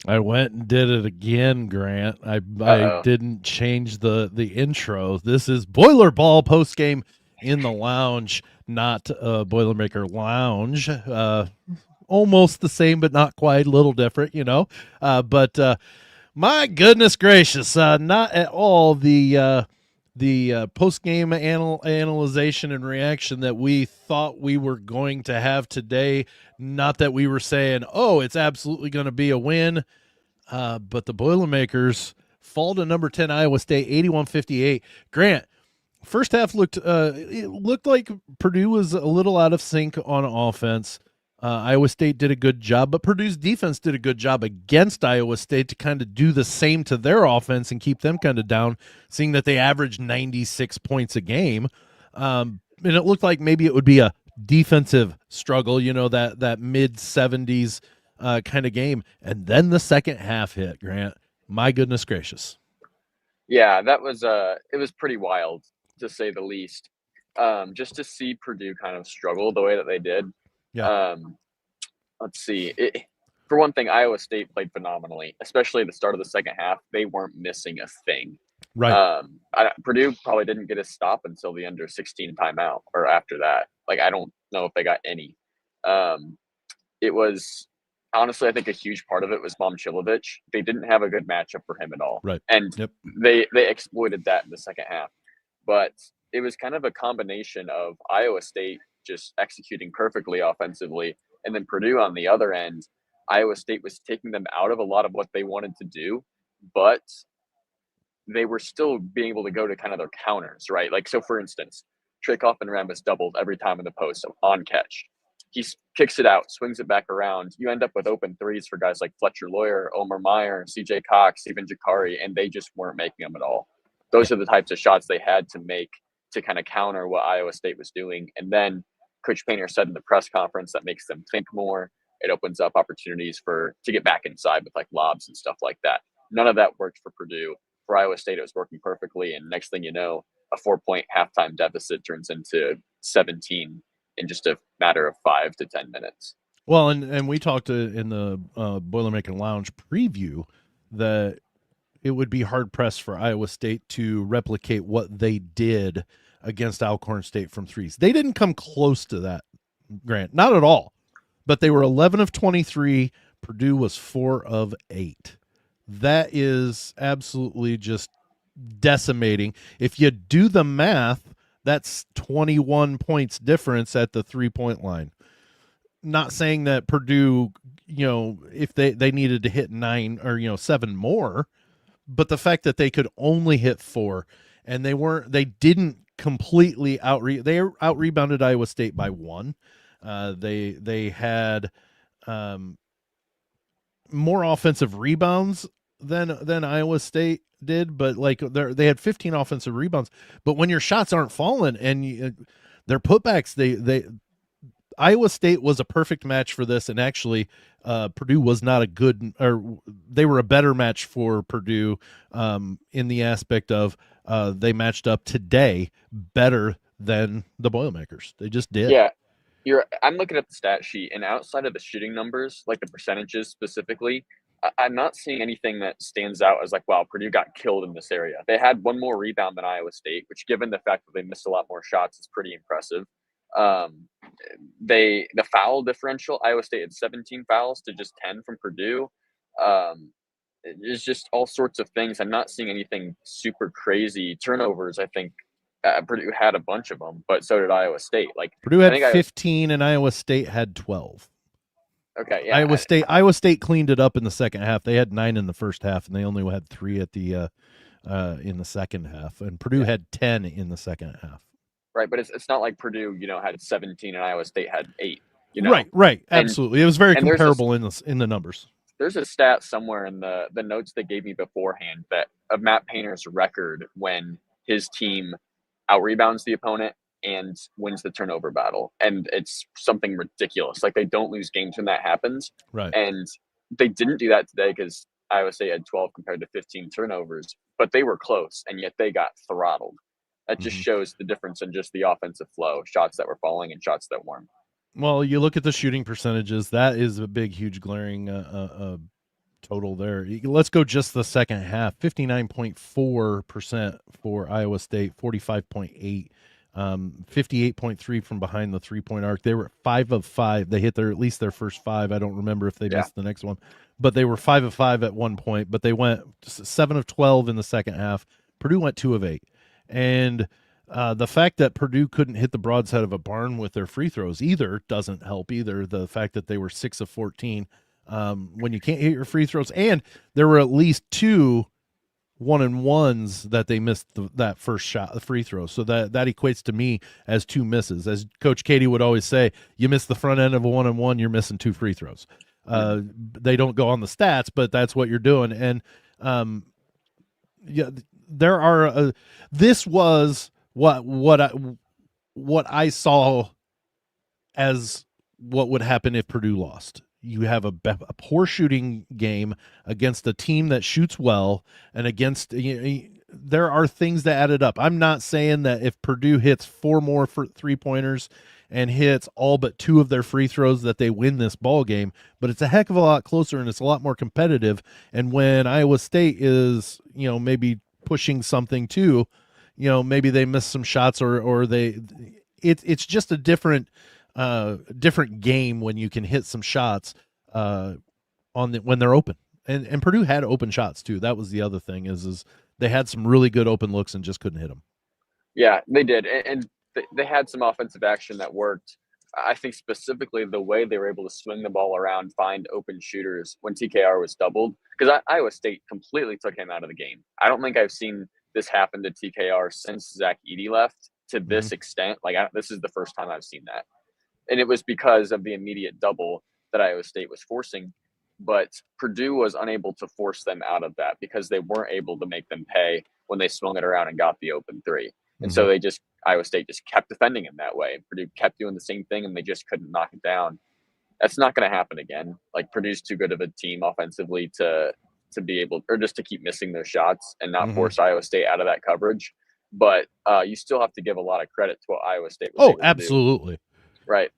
I went and did it again, Grant. I Uh-oh. didn't change the intro. This is Boiler Ball post game in the lounge, not Boilermaker Lounge. Almost the same, but not quite. A little different, but my goodness gracious, not at all the post game analyzation and reaction that we thought we were going to have today. Not that we were saying, "Oh, it's absolutely going to be a win." But the Boilermakers fall to number 10 Iowa State 81-58. Grant, first half it looked like Purdue was a little out of sync on offense. Iowa State did a good job, but Purdue's defense did a good job against Iowa State to kind of do the same to their offense and keep them kind of down, seeing that they averaged 96 points a game. And it looked like maybe it would be a defensive struggle, that mid 70s kind of game. And then the second half hit, Grant. My goodness gracious. Yeah, that was it was pretty wild, to say the least. Just to see Purdue kind of struggle the way that they did. Yeah. Let's see. For one thing, Iowa State played phenomenally, especially at the start of the second half. They weren't missing a thing. Right. Purdue probably didn't get a stop until the under 16 timeout or after that. Like, I don't know if they got any. It was honestly, I think a huge part of it was Momcilovic. They didn't have a good matchup for him at all. Right. And Yep. they exploited that in the second half. But it was kind of a combination of Iowa State just executing perfectly offensively, and then Purdue on the other end. Iowa State was taking them out of a lot of what they wanted to do, but they were still being able to go to kind of their counters, right? Like, so for instance, Trey Coffin-Rambis doubled every time in the post, so on catch. He kicks it out, swings it back around. You end up with open threes for guys like Fletcher Lawyer, Omar Meyer, CJ Cox, even Jakari, and they just weren't making them at all. Those are the types of shots they had to make to kind of counter what Iowa State was doing. And then Coach Painter said in the press conference that makes them think more. It opens up opportunities to get back inside with like lobs and stuff like that. None of that worked for Purdue. For Iowa State, it was working perfectly. And next thing you know, a 4-point halftime deficit turns into 17 in just a matter of 5 to 10 minutes. Well, and we talked in the Boilermaker Lounge preview that it would be hard pressed for Iowa State to replicate what they did against Alcorn State from threes. They didn't come close to that, Grant, not at all. But they were 11 of 23. Purdue was 4 of 8. That is absolutely just decimating. If you do the math, that's 21 points difference at the 3-point line. Not saying that Purdue, if they needed to hit 9 or 7 more, but the fact that they could only hit 4 and they didn't completely they out rebounded Iowa State by 1. They had more offensive rebounds than Iowa State did, but like they had 15 offensive rebounds. But when your shots aren't falling and their putbacks, they Iowa State was a perfect match for this, and actually Purdue was not a good, or they were a better match for Purdue in the aspect of they matched up today better than the Boilermakers. They just did. Yeah. I'm looking at the stat sheet, and outside of the shooting numbers, like the percentages specifically, I'm not seeing anything that stands out as like, wow, Purdue got killed in this area. They had one more rebound than Iowa State, which, given the fact that they missed a lot more shots, is pretty impressive. The foul differential, Iowa State had 17 fouls to just 10 from Purdue. It's just all sorts of things. I'm not seeing anything super crazy. Turnovers, I think Purdue had a bunch of them, but so did Iowa State. Like, Purdue had 15 and Iowa State had 12. Okay, yeah. Iowa State cleaned it up in the second half. They had 9 in the first half, and they only had 3 at the in the second half. And Purdue had 10 in the second half. Right, but it's not like Purdue, had 17 and Iowa State had 8. Right, absolutely. It was very comparable in the numbers. There's a stat somewhere in the notes they gave me beforehand that of Matt Painter's record when his team out-rebounds the opponent and wins the turnover battle. And it's something ridiculous. Like, they don't lose games when that happens. Right. And they didn't do that today because Iowa State had 12 compared to 15 turnovers, but they were close, and yet they got throttled. That just shows the difference in just the offensive flow, shots that were falling and shots that weren't. Well, you look at the shooting percentages. That is a big, huge, glaring total there. Let's go just the second half. 59.4% for Iowa State, 45.8, 58.3 from behind the 3-point arc. They were 5 of 5. They hit at least their first 5. I don't remember if they missed the next one, but they were 5 of 5 at one point. But they went 7 of 12 in the second half. Purdue went 2 of 8, and the fact that Purdue couldn't hit the broadside of a barn with their free throws either doesn't help either. The fact that they were 6 of 14. When you can't hit your free throws, and there were at least 2 1-and-1s that they missed that first shot, the free throw. So that equates to me as 2 misses. As Coach Katie would always say, you miss the front end of a 1-and-1, you're missing 2 free throws. They don't go on the stats, but that's what you're doing. And yeah, there are. This was what I saw as what would happen if Purdue lost. You have a poor shooting game against a team that shoots well, and against there are things that added up. I'm not saying that if Purdue hits 4 more 3-pointers and hits all but 2 of their free throws that they win this ball game, but it's a heck of a lot closer and it's a lot more competitive. And when Iowa State is, maybe pushing something too, maybe they miss some shots or it's just a different game when you can hit some shots when they're open. And Purdue had open shots too. That was the other thing is they had some really good open looks and just couldn't hit them. Yeah, they did. And they had some offensive action that worked. I think specifically the way they were able to swing the ball around, find open shooters when TKR was doubled, because Iowa State completely took him out of the game. I don't think I've seen this happen to TKR since Zach Edey left to this extent. This is the first time I've seen that. And it was because of the immediate double that Iowa State was forcing. But Purdue was unable to force them out of that because they weren't able to make them pay when they swung it around and got the open 3. And so Iowa State just kept defending him that way. Purdue kept doing the same thing, and they just couldn't knock it down. That's not going to happen again. Purdue's too good of a team offensively to be able, or just to keep missing those shots and not force Iowa State out of that coverage. But you still have to give a lot of credit to what Iowa State was able to absolutely. do. Right.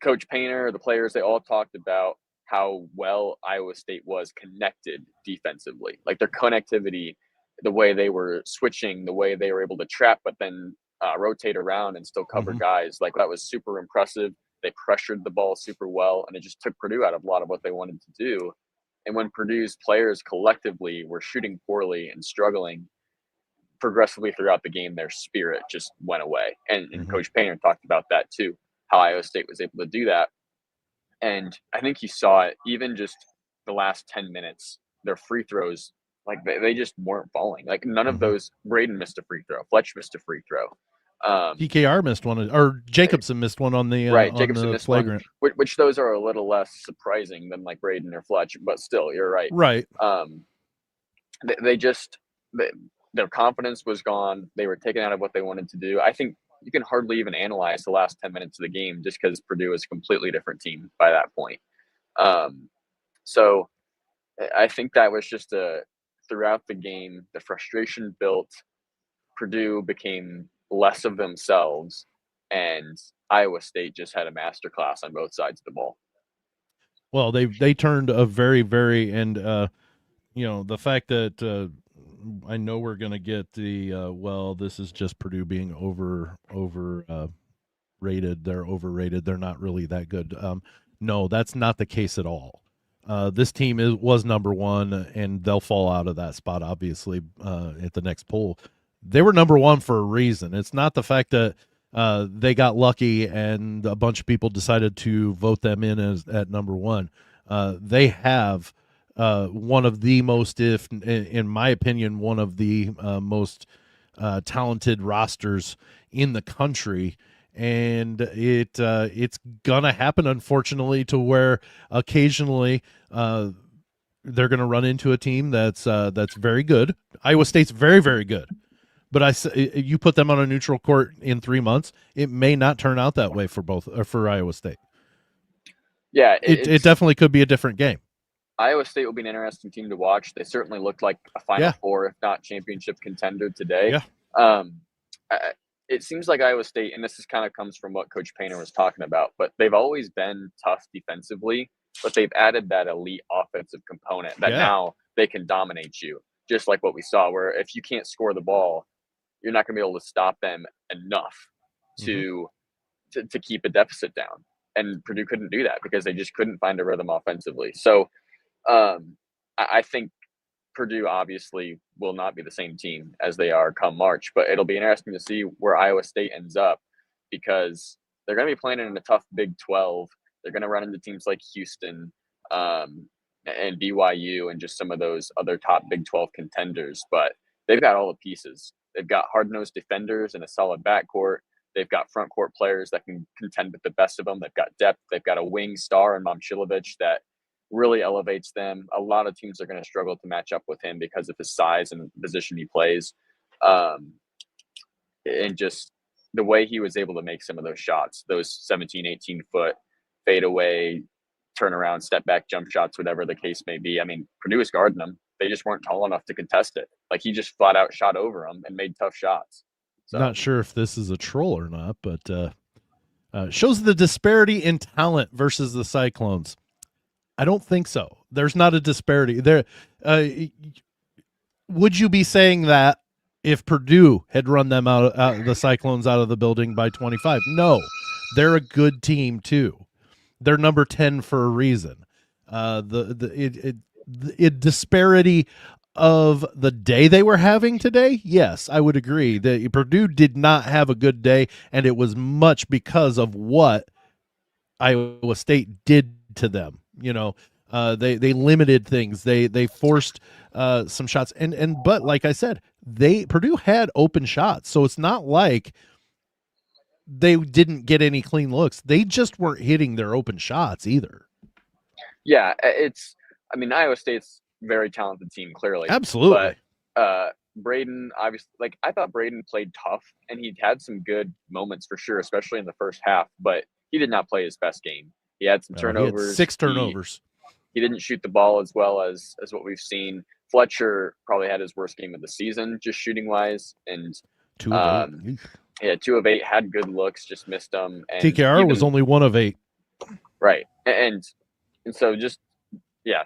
Coach Painter, the players, they all talked about how well Iowa State was connected defensively. Their connectivity, the way they were switching, the way they were able to trap, but then rotate around and still cover guys. That was super impressive. They pressured the ball super well, and it just took Purdue out of a lot of what they wanted to do. And when Purdue's players collectively were shooting poorly and struggling progressively throughout the game, their spirit just went away. And Coach Painter talked about that too, how Iowa State was able to do that. And I think he saw it even just the last 10 minutes, their free throws, they just weren't falling. None of those. Braden missed a free throw. Fletch missed a free throw. TKR missed one, or Jacobson missed one on the Jacobson missed flagrant. One, which those are a little less surprising than Braden or Fletch, but still, you're right. Right. Their confidence was gone. They were taken out of what they wanted to do. I think you can hardly even analyze the last 10 minutes of the game just because Purdue is a completely different team by that point. So I think that was just throughout the game, the frustration built. Purdue became less of themselves, and Iowa State just had a masterclass on both sides of the ball. Well, they turned a very, very, and the fact that I know we're going to get this is just Purdue being rated. They're overrated. They're not really that good. No, that's not the case at all. This team was number 1, and they'll fall out of that spot, obviously, at the next poll. They were number 1 for a reason. It's not the fact that they got lucky and a bunch of people decided to vote them in at number 1. They have one of the most, in my opinion, one of the most talented rosters in the country. And it's gonna happen, unfortunately, to where occasionally they're gonna run into a team that's very good. Iowa State's very, very good, but you put them on a neutral court in 3 months, it may not turn out that way for Iowa State. Yeah, it definitely could be a different game. Iowa State will be an interesting team to watch. They certainly looked like a Final Four, if not championship contender today. Yeah. It seems like Iowa State, and this kind of comes from what Coach Painter was talking about, but they've always been tough defensively. but they've added that elite offensive component that now they can dominate you, just like what we saw, where if you can't score the ball, you're not going to be able to stop them enough to keep a deficit down. And Purdue couldn't do that because they just couldn't find a rhythm offensively. So I think Purdue obviously will not be the same team as they are come March, but it'll be interesting to see where Iowa State ends up because they're going to be playing in a tough Big 12. They're going to run into teams like Houston and BYU and just some of those other top Big 12 contenders, but they've got all the pieces. They've got hard-nosed defenders and a solid backcourt. They've got front court players that can contend with the best of them. They've got depth. They've got a wing star in Momcilovic that really elevates them. A lot of teams are going to struggle to match up with him because of his size and the position he plays. And just the way he was able to make some of those shots, those 17, 18-foot fadeaway, turnaround, step back jump shots, whatever the case may be. I mean, Purdue was guarding them. They just weren't tall enough to contest it. Like, he just flat out shot over them and made tough shots. So. Not sure if this is a troll or not, but shows the disparity in talent versus the Cyclones. I don't think so. There's not a disparity there. Would you be saying that if Purdue had run them out the Cyclones out of the building by 25? No, they're a good team too. They're number 10 for a reason. The disparity of the day they were having today, yes, I would agree that Purdue did not have a good day, and it was much because of what Iowa State did to them. You know, they limited things. They forced some shots, but like I said, Purdue had open shots, so it's not like they didn't get any clean looks. They just weren't hitting their open shots either. Yeah, I mean, Iowa State's very talented team, clearly. Absolutely. But Braden, obviously, like, I thought Braden played tough, and he had some good moments for sure, especially in the first half, but he did not play his best game. He had some turnovers. He had 6 turnovers. He didn't shoot the ball as well as what we've seen. Fletcher probably had his worst game of the season, just shooting-wise, and 2 of 8. Yeah, 2 of 8, had good looks, just missed them. And TKR was only 1 of 8. Right, and so just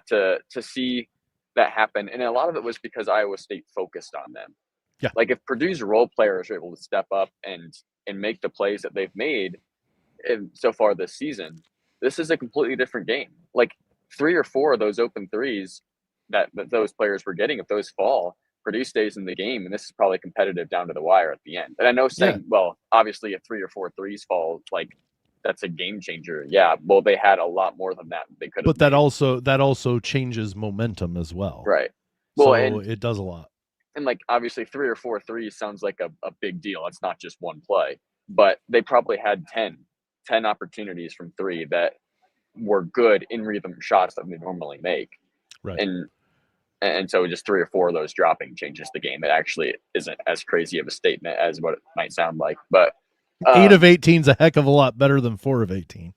to see that happen, and a lot of it was because Iowa State focused on them. Yeah, like if Purdue's role players are able to step up and make the plays that they've made so far this season, this is a completely different game. Like 3 or 4 of those open threes that those players were getting, if those fall, Purdue stays in the game, and this is probably competitive down to the wire at the end. And I know saying, well, obviously if 3 or 4 threes fall, like, that's a game changer. Yeah, well, they had a lot more than that they could have. But that also changes momentum as well. Right. Well, so it does a lot. And like obviously 3 or 4 threes sounds like a big deal. It's not just one play, but they probably had 10 opportunities from 3 that were good in rhythm shots that they normally make. Right. And so just 3 or 4 of those dropping changes the game. It actually isn't as crazy of a statement as what it might sound like, but 8 of 18 is a heck of a lot better than 4 of 18.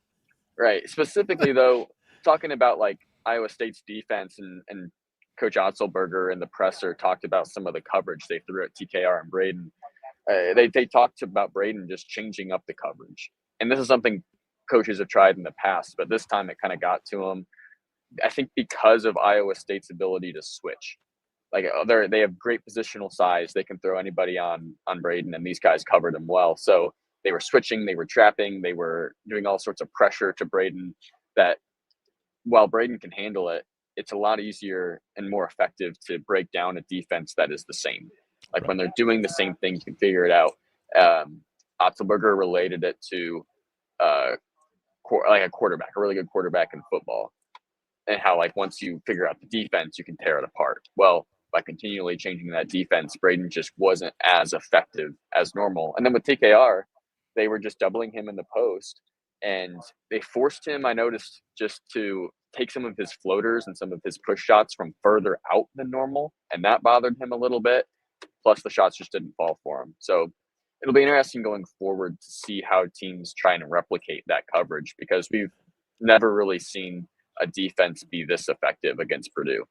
Right. Specifically, though, talking about like Iowa State's defense and Coach Otzelberger in the presser talked about some of the coverage they threw at TKR and Braden. They talked about Braden just changing up the coverage. And this is something coaches have tried in the past, but this time it kind of got to them. I think because of Iowa State's ability to switch. Like they have great positional size. They can throw anybody on Braden, and these guys covered him well. So they were switching, they were trapping, they were doing all sorts of pressure to Braden that while Braden can handle it, it's a lot easier and more effective to break down a defense that is the same. Like right. When they're doing the same thing, you can figure it out. Otzelberger related it to like a quarterback, a really good quarterback in football, and how like once you figure out the defense, you can tear it apart. Well, by continually changing that defense, Braden just wasn't as effective as normal. And then with TKR, they were just doubling him in the post, and they forced him, I noticed, just to take some of his floaters and some of his push shots from further out than normal, and that bothered him a little bit. Plus, the shots just didn't fall for him. So it'll be interesting going forward to see how teams try and replicate that coverage, because we've never really seen a defense be this effective against Purdue.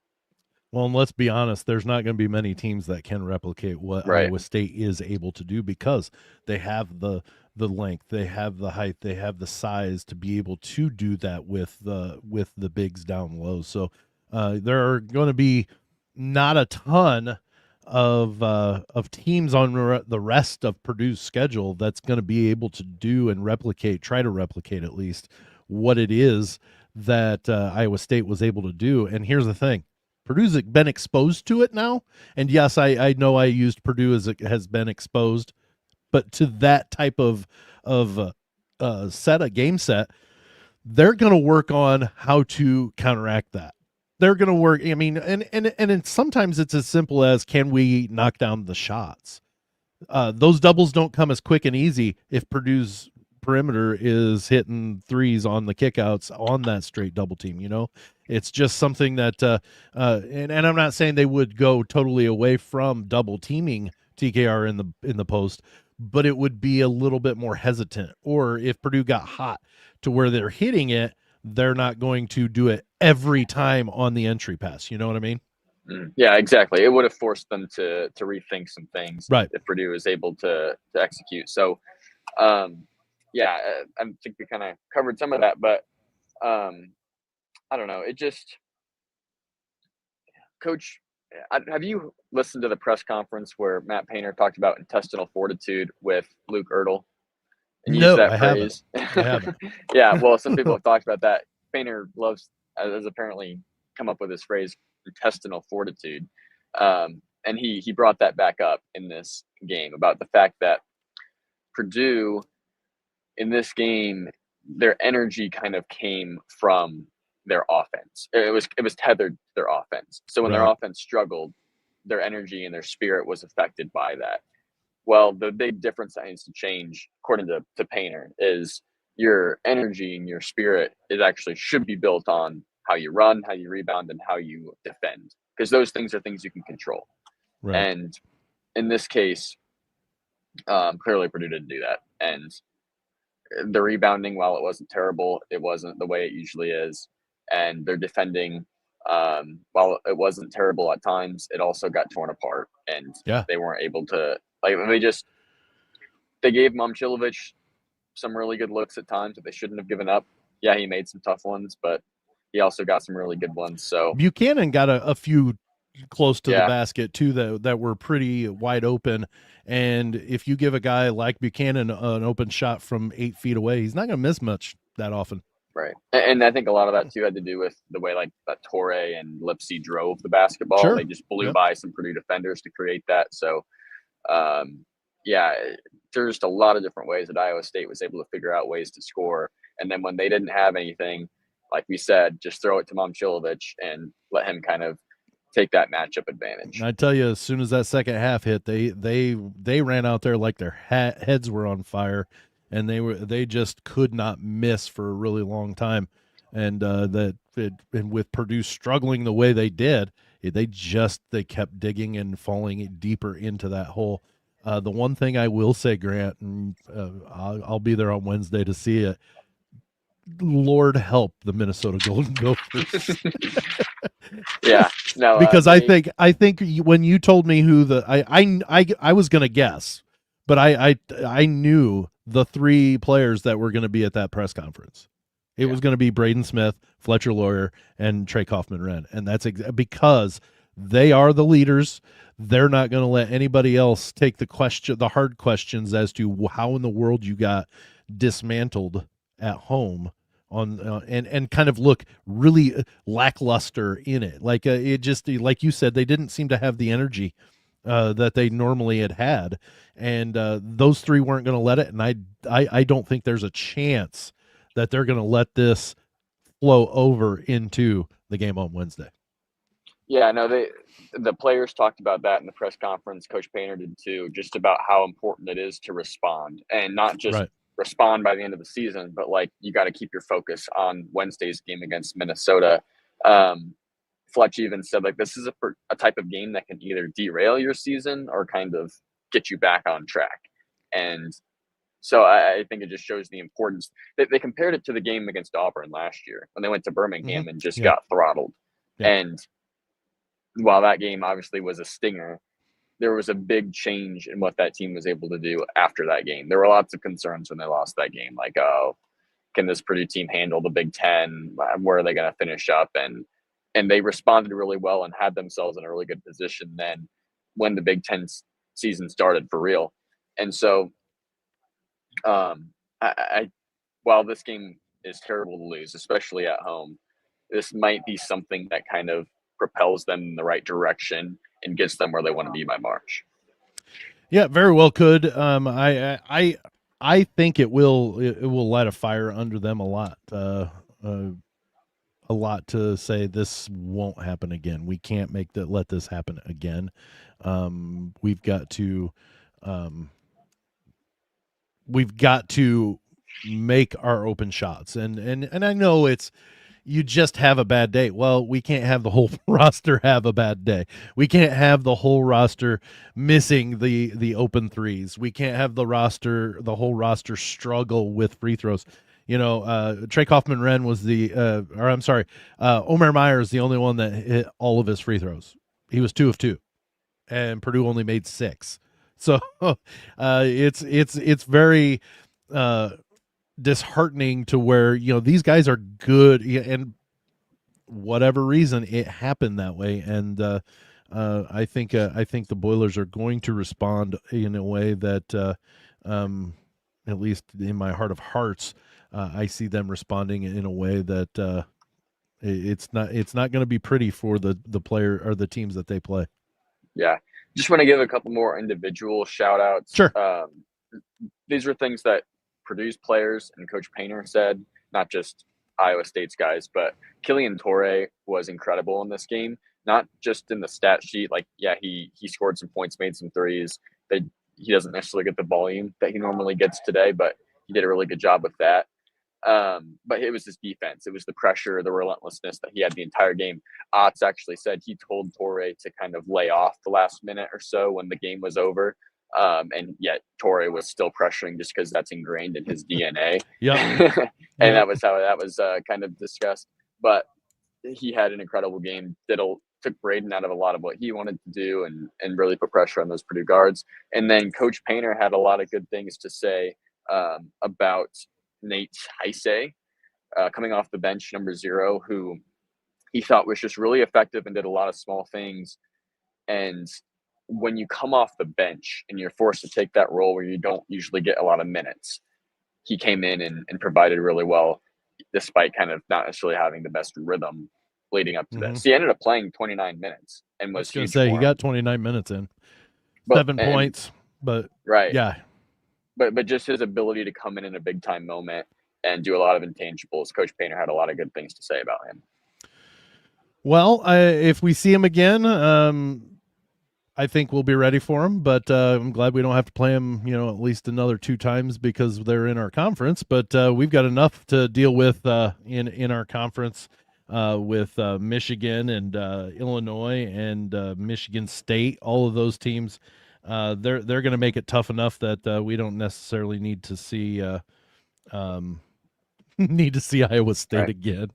Well, and let's be honest, there's not going to be many teams that can replicate what Right. Iowa State is able to do because they have the length, they have the height, they have the size to be able to do that with the bigs down low. So there are going to be not a ton of teams on the rest of Purdue's schedule that's going to be able to do and replicate, try to replicate at least what it is that Iowa State was able to do. And here's the thing. Purdue's been exposed to it now. And yes, I know I used Purdue as it has been exposed, but to that type of game set, they're going to work on how to counteract that. They're going to work. I mean, and sometimes it's as simple as, can we knock down the shots? Those doubles don't come as quick and easy if Purdue's perimeter is hitting threes on the kickouts on that straight double team. It's just something that and I'm not saying they would go totally away from double teaming TKR in the post, but it would be a little bit more hesitant. Or if Purdue got hot to where they're hitting it, they're not going to do it every time on the entry pass. You know what I mean? Yeah, exactly. It would have forced them to rethink some things, right, if Purdue was able to execute. So, yeah, I think we kind of covered some of that, but I don't know. It just, Coach, have you listened to the press conference where Matt Painter talked about intestinal fortitude with Luke Ertl and used no, that I haven't. phrase? I haven't. Yeah, well, some people have talked about that. Painter has apparently come up with this phrase, intestinal fortitude. And he brought that back up in this game about the fact that Purdue, in this game, their energy kind of came from their offense. It was tethered to their offense. So when their Right. offense struggled, their energy and their spirit was affected by that. Well, the big difference that needs to change, according to Painter, is your energy and your spirit is actually should be built on how you run, how you rebound, and how you defend, because those things are things you can control. Right. And in this case, clearly Purdue didn't do that. And the rebounding, while it wasn't terrible, it wasn't the way it usually is. And their defending, while it wasn't terrible at times, it also got torn apart, and Yeah. they weren't able to, like, they gave Momcilovic some really good looks at times that they shouldn't have given up. Yeah, he made some tough ones, but he also got some really good ones. So Buchanan got a few close to the yeah, basket too that were pretty wide open. And if you give a guy like Buchanan an open shot from 8 feet away, he's not going to miss much that often. right. And I think a lot of that too had to do with the way, like, that Torre and Lipsy drove the basketball. Sure. They just blew Yep. by some Purdue defenders to create that. So yeah, there's just a lot of different ways that Iowa State was able to figure out ways to score. And then when they didn't have anything, like we said, just throw it to Momcilovic and let him kind of take that matchup advantage. I tell you, as soon as that second half hit, they ran out there like their heads were on fire, and they just could not miss for a really long time. And and with Purdue struggling the way they did, they kept digging and falling deeper into that hole. The one thing I will say, Grant, and I'll be there on Wednesday to see it. Lord help the Minnesota Golden Gophers. Yeah, no, Because I think when you told me who I was gonna guess, but I knew the 3 players that were going to be at that press conference. It was going to be Braden Smith, Fletcher Lawyer, and Trey Kaufman-Renn, and that's because they are the leaders. They're not going to let anybody else take the hard questions as to how in the world you got dismantled at home on and kind of look really lackluster in it. Like it just, like you said, they didn't seem to have the energy that they normally had, and those 3 weren't going to let it. And I don't think there's a chance that they're going to let this flow over into the game on Wednesday. Yeah, no, the players talked about that in the press conference. Coach Painter did too, just about how important it is to respond, and not just Right. respond by the end of the season, but like you got to keep your focus on Wednesday's game against Minnesota. Fletch even said, like, this is a type of game that can either derail your season or kind of get you back on track. And so I think it just shows the importance. They compared it to the game against Auburn last year when they went to Birmingham and just got throttled. Yeah. And while that game obviously was a stinger, there was a big change in what that team was able to do after that game. There were lots of concerns when they lost that game, like, oh, can this Purdue team handle the Big Ten? Where are they going to finish up? And they responded really well and had themselves in a really good position then when the Big Ten season started for real. And so, I while this game is terrible to lose, especially at home, this might be something that kind of propels them in the right direction and gets them where they want to be by March. Yeah, very well could. I think it will light a fire under them a lot. A lot to say this won't happen again. We can't let this happen again. We've got to make our open shots, and I know it's you just have a bad day. Well, we can't have the whole roster have a bad day. We can't have the whole roster missing the open threes. We can't have the whole roster struggle with free throws. You know, Trey Kaufman-Renn was Omer Meyer is the only one that hit all of his free throws. He was 2 of 2, and Purdue only made 6. So it's very disheartening to where, you know, these guys are good, and whatever reason it happened that way. And I think the Boilers are going to respond in a way that at least in my heart of hearts, I see them responding in a way that it's not going to be pretty for the player or the teams that they play. Yeah. Just want to give a couple more individual shout outs. Sure. These are things that Purdue's players and Coach Painter said, not just Iowa State's guys, but Killian Torrey was incredible in this game. Not just in the stat sheet, like, yeah, he scored some points, made some threes. He doesn't necessarily get the volume that he normally gets today, but he did a really good job with that. But it was his defense. It was the pressure, the relentlessness that he had the entire game. Otts actually said he told Torrey to kind of lay off the last minute or so when the game was over. And yet Torrey was still pressuring just because that's ingrained in his DNA. Yeah. And that was how that was kind of discussed. But he had an incredible game. Took Braden out of a lot of what he wanted to do and really put pressure on those Purdue guards. And then Coach Painter had a lot of good things to say about Nate Heise, coming off the bench, number 0, who he thought was just really effective and did a lot of small things. And when you come off the bench and you're forced to take that role where you don't usually get a lot of minutes, he came in and provided really well, despite kind of not necessarily having the best rhythm leading up to this. He ended up playing 29 minutes and was going to say he got 29 minutes in, 7 points, but right. Yeah. But just his ability to come in a big time moment and do a lot of intangibles. Coach Painter had a lot of good things to say about him. Well, if we see him again, I think we'll be ready for him, but I'm glad we don't have to play him, you know, at least another 2 times because they're in our conference. But we've got enough to deal with in our conference with Michigan and Illinois and Michigan State. All of those teams, they're going to make it tough enough that we don't necessarily need to see Iowa State right. again.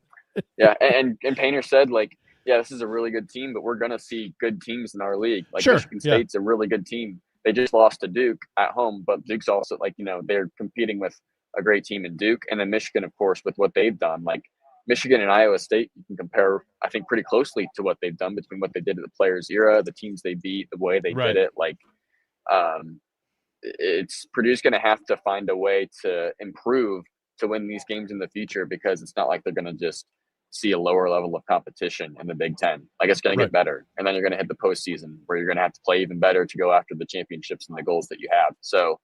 Yeah, and Painter said, like, yeah, this is a really good team, but we're going to see good teams in our league. Like, sure. Michigan State's a really good team. They just lost to Duke at home, but Duke's also, like, you know, they're competing with a great team in Duke. And then Michigan, of course, with what they've done. Like, Michigan and Iowa State, you can compare, I think, pretty closely to what they've done between what they did in the Players era, the teams they beat, the way they did it. Like, it's Purdue's going to have to find a way to improve to win these games in the future, because it's not like they're going to just see a lower level of competition in the Big Ten. Like, it's going to get better. And then you're going to hit the postseason where you're going to have to play even better to go after the championships and the goals that you have. So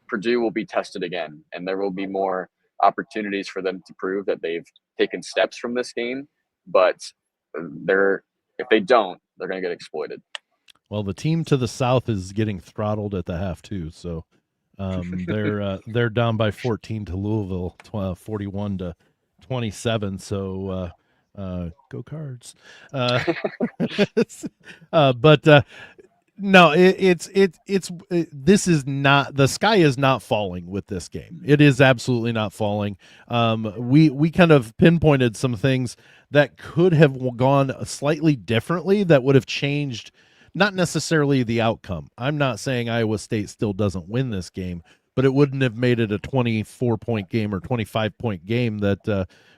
Purdue will be tested again, and there will be more opportunities for them to prove that they've taken steps from this game. But if they don't, they're going to get exploited. Well, the team to the south is getting throttled at the half too. So they're down by 14 to Louisville, 41-27. So go Cards. But No, this is not, the sky is not falling with this game. It is absolutely not falling. We kind of pinpointed some things that could have gone slightly differently that would have changed, not necessarily the outcome. I'm not saying Iowa State still doesn't win this game, but it wouldn't have made it a 24-point game or 25-point game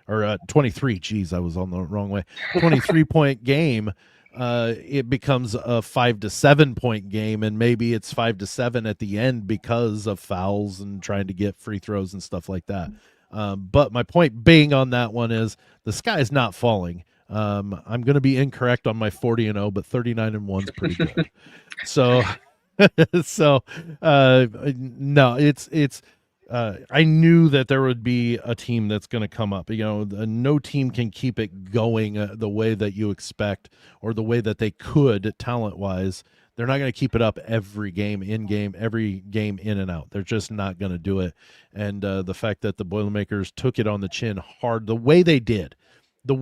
or 23. Geez, I was on the wrong way. 23-point game. It becomes a 5-7 point game, and maybe it's 5-7 at the end because of fouls and trying to get free throws and stuff like that. But my point being on that one is the sky is not falling. I'm going to be incorrect on my 40-0, but 39-1 is pretty good. So, no, it's. I knew that there would be a team that's going to come up. No team can keep it going the way that you expect or the way that they could talent-wise. They're not going to keep it up every game, every game in and out. They're just not going to do it. And the fact that the Boilermakers took it on the chin hard, the way they did, and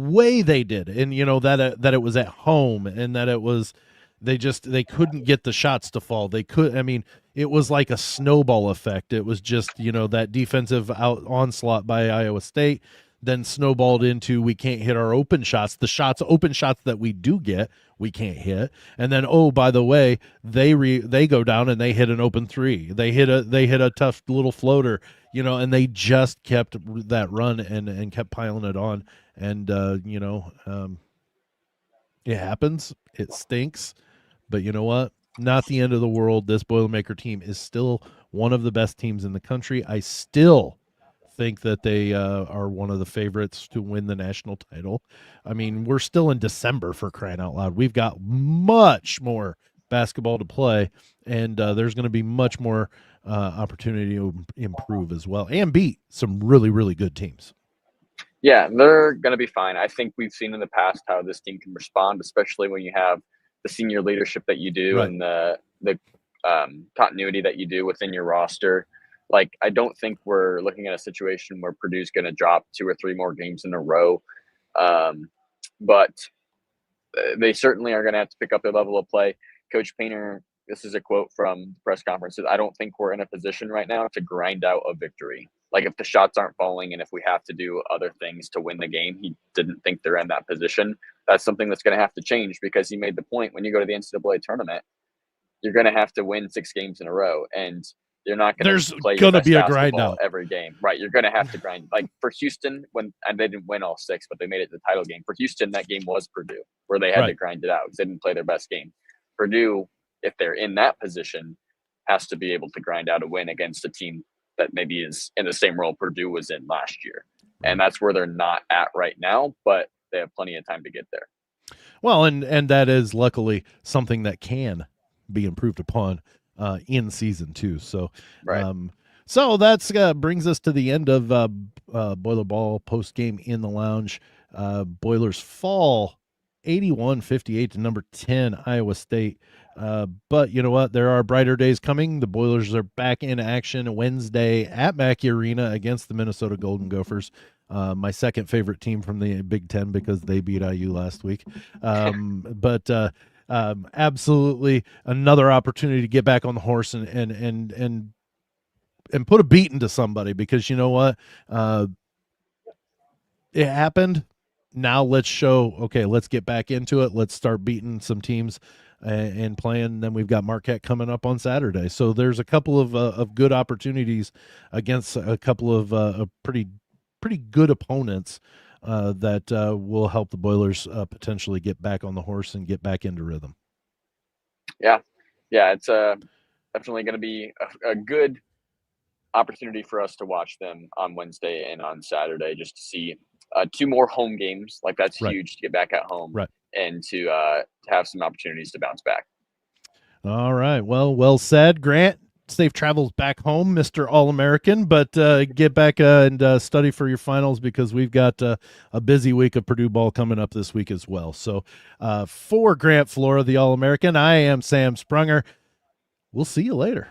that it was at home and that it was they couldn't get the shots to fall. It was like a snowball effect. It was just, that defensive onslaught by Iowa State then snowballed into we can't hit our open shots. The open shots that we do get, we can't hit. And then, oh, by the way, they go down and they hit an open three. They hit a tough little floater, and they just kept that run and kept piling it on. And it happens. It stinks. But you know what? Not the end of the world. This Boilermaker team is still one of the best teams in the country. I still think that they are one of the favorites to win the national title. We're still in December, for crying out loud. We've got much more basketball to play, and there's going to be much more opportunity to improve as well and beat some really, really good teams. Yeah, they're going to be fine. I think we've seen in the past how this team can respond, especially when you have the senior leadership that you do, right, and the continuity that you do within your roster. Like, I don't think we're looking at a situation where Purdue's going to drop 2 or 3 more games in a row. But they certainly are going to have to pick up their level of play. Coach Painter, this is a quote from the press conference, I don't think we're in a position right now to grind out a victory. Like, if the shots aren't falling and if we have to do other things to win the game, he didn't think they're in that position. That's something that's going to have to change, because he made the point, when you go to the NCAA tournament, you're going to have to win 6 games in a row, and you're not going to play your best basketball every game. Right, you're going to have to grind. Like for Houston, and they didn't win all 6, but they made it to the title game. For Houston, that game was Purdue, where they had to grind it out because they didn't play their best game. Purdue, if they're in that position, has to be able to grind out a win against a team that maybe is in the same role Purdue was in last year. And that's where they're not at right now, but they have plenty of time to get there. Well, and that is luckily something that can be improved upon in season 2. So, right. So that's brings us to the end of Boiler Ball post game in the lounge. Boilers fall 81-58 to number 10 Iowa State. But you know what? There are brighter days coming. The Boilers are back in action Wednesday at Mackey Arena against the Minnesota Golden Gophers. My second favorite team from the Big Ten, because they beat IU last week. But absolutely another opportunity to get back on the horse and put a beating to somebody, because you know what? It happened. Now let's let's get back into it. Let's start beating some teams and playing. Then we've got Marquette coming up on Saturday. So there's a couple of good opportunities against a couple of pretty good opponents that will help the Boilers potentially get back on the horse and get back into rhythm. Yeah, it's definitely going to be a good opportunity for us to watch them on Wednesday and on Saturday, just to see 2 more home games. Like, that's huge to get back at home, and to have some opportunities to bounce back. All right. Well said, Grant. Safe travels back home, Mr. All-American, but get back and study for your finals, because we've got a busy week of Purdue ball coming up this week as well. So for Grant Flora, the All-American, I am Sam Sprunger. We'll see you later.